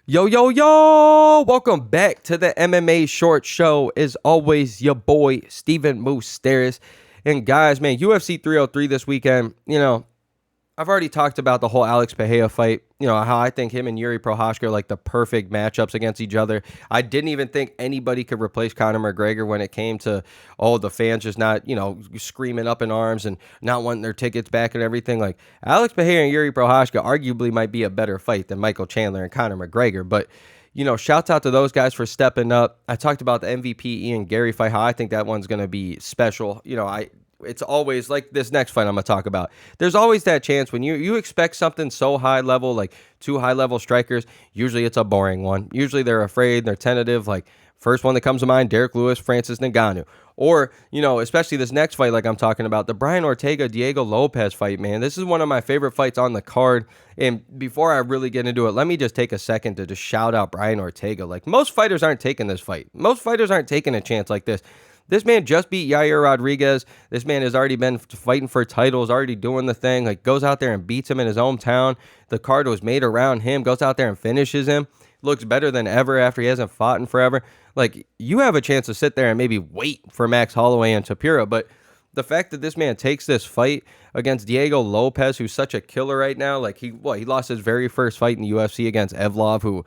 Yo, yo, yo! Welcome back to the MMA Short Show. As always, your boy, Steven Moustaris. And guys, man, UFC 303 this weekend, I've already talked about the whole Alex Pereira fight, how I think him and Yuri Prochazka are like the perfect matchups against each other. I didn't even think anybody could replace Conor McGregor when it came to, the fans just not, screaming up in arms and not wanting their tickets back and everything. Like, Alex Pereira and Yuri Prochazka arguably might be a better fight than Michael Chandler and Conor McGregor. But, shouts out to those guys for stepping up. I talked about the MVP Ian Gary fight, how I think that one's going to be special. It's always like this next fight I'm going to talk about. There's always that chance when you expect something so high level, like two high level strikers, usually it's a boring one. Usually they're afraid, they're tentative. Like first one that comes to mind, Derek Lewis, Francis Ngannou. Or, especially this next fight like I'm talking about, the Brian Ortega, Diego Lopes fight, man. This is one of my favorite fights on the card. And before I really get into it, let me just take a second to just shout out Brian Ortega. Like most fighters aren't taking this fight. Most fighters aren't taking a chance like this. This man just beat Yair Rodriguez. This man has already been fighting for titles, already doing the thing. Like goes out there and beats him in his hometown. The card was made around him. Goes out there and finishes him. Looks better than ever after he hasn't fought in forever. Like you have a chance to sit there and maybe wait for Max Holloway and Topuria. But the fact that this man takes this fight against Diego Lopes, who's such a killer right now. Like he lost his very first fight in the UFC against Evlov, who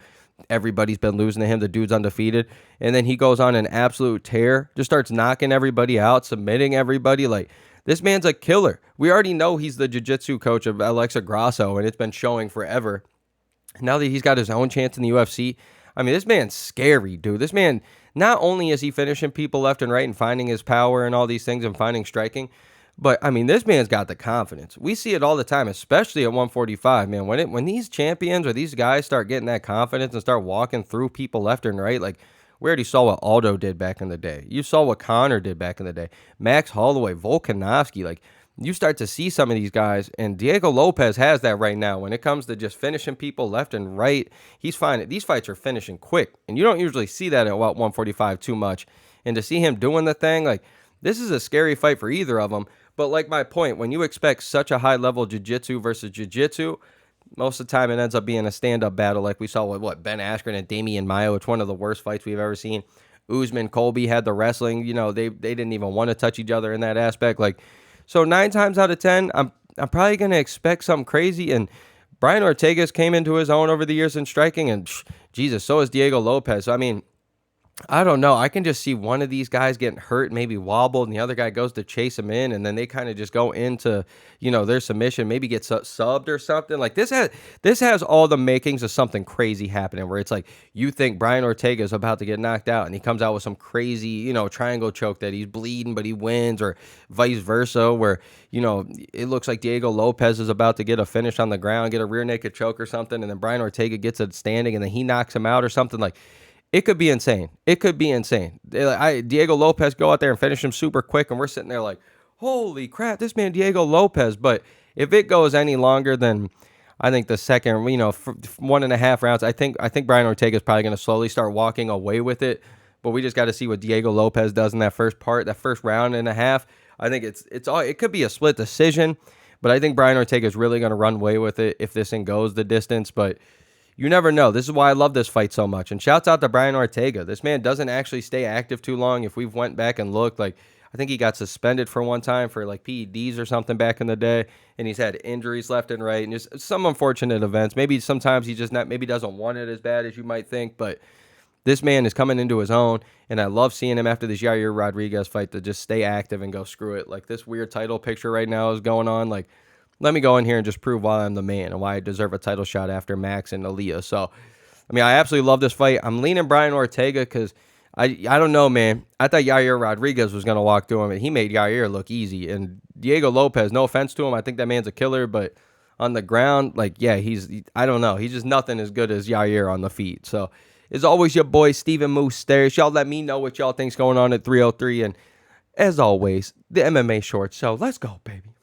everybody's been losing to him. The dude's undefeated. And then he goes on an absolute tear, just starts knocking everybody out, submitting everybody. Like, this man's a killer. We already know he's the jiu-jitsu coach of Alexa Grasso, and it's been showing forever. Now that he's got his own chance in the UFC, I mean, this man's scary, dude. This man, not only is he finishing people left and right and finding his power and all these things and finding striking, but, I mean, this man's got the confidence. We see it all the time, especially at 145, man. When these champions or these guys start getting that confidence and start walking through people left and right, like, we already saw what Aldo did back in the day. You saw what Conor did back in the day. Max Holloway, Volkanovski, like, you start to see some of these guys, and Diego Lopes has that right now. When it comes to just finishing people left and right, he's finding these fights are finishing quick, and you don't usually see that at 145 too much. And to see him doing the thing, like, this is a scary fight for either of them. But like my point, when you expect such a high-level jiu-jitsu versus jiu-jitsu, most of the time it ends up being a stand-up battle like we saw with, Ben Askren and Damian Maia. It's one of the worst fights we've ever seen. Usman, Colby had the wrestling. They didn't even want to touch each other in that aspect. Like, so 9 times out of 10, I'm probably going to expect something crazy. And Brian Ortega came into his own over the years in striking. And, Jesus, so is Diego Lopes. So, I mean, I don't know. I can just see one of these guys getting hurt, maybe wobbled, and the other guy goes to chase him in, and then they kind of just go into, their submission, maybe get subbed or something. Like this has all the makings of something crazy happening, where it's like you think Brian Ortega is about to get knocked out, and he comes out with some crazy, triangle choke that he's bleeding, but he wins, or vice versa, where it looks like Diego Lopes is about to get a finish on the ground, get a rear naked choke or something, and then Brian Ortega gets it standing, and then he knocks him out or something. Like, it could be insane. It could be insane. Diego Lopes go out there and finish him super quick, and we're sitting there like, holy crap, this man Diego Lopes. But if it goes any longer than, I think the second, 1.5 rounds, I think Brian Ortega is probably going to slowly start walking away with it. But we just got to see what Diego Lopes does in that first round and a half. I think it could be a split decision, but I think Brian Ortega is really going to run away with it if this thing goes the distance. But you never know. This is why I love this fight so much. And shouts out to Brian Ortega. This man doesn't actually stay active too long. If we've went back and looked, like, I think he got suspended for one time for like PEDs or something back in the day, and he's had injuries left and right, and just some unfortunate events. Maybe sometimes he just maybe doesn't want it as bad as you might think, but this man is coming into his own, and I love seeing him after this Yair Rodriguez fight to just stay active and go screw it. Like this weird title picture right now is going on, like, let me go in here and just prove why I'm the man and why I deserve a title shot after Max and Ilia. So, I mean, I absolutely love this fight. I'm leaning Brian Ortega because I don't know, man. I thought Yair Rodriguez was going to walk through him, and he made Yair look easy. And Diego Lopes, no offense to him, I think that man's a killer, but on the ground, like, yeah, I don't know. He's just nothing as good as Yair on the feet. So, as always, your boy, Steven Moustaris. Y'all let me know what y'all think's going on at 303. And as always, the MMA Short Show. Let's go, baby.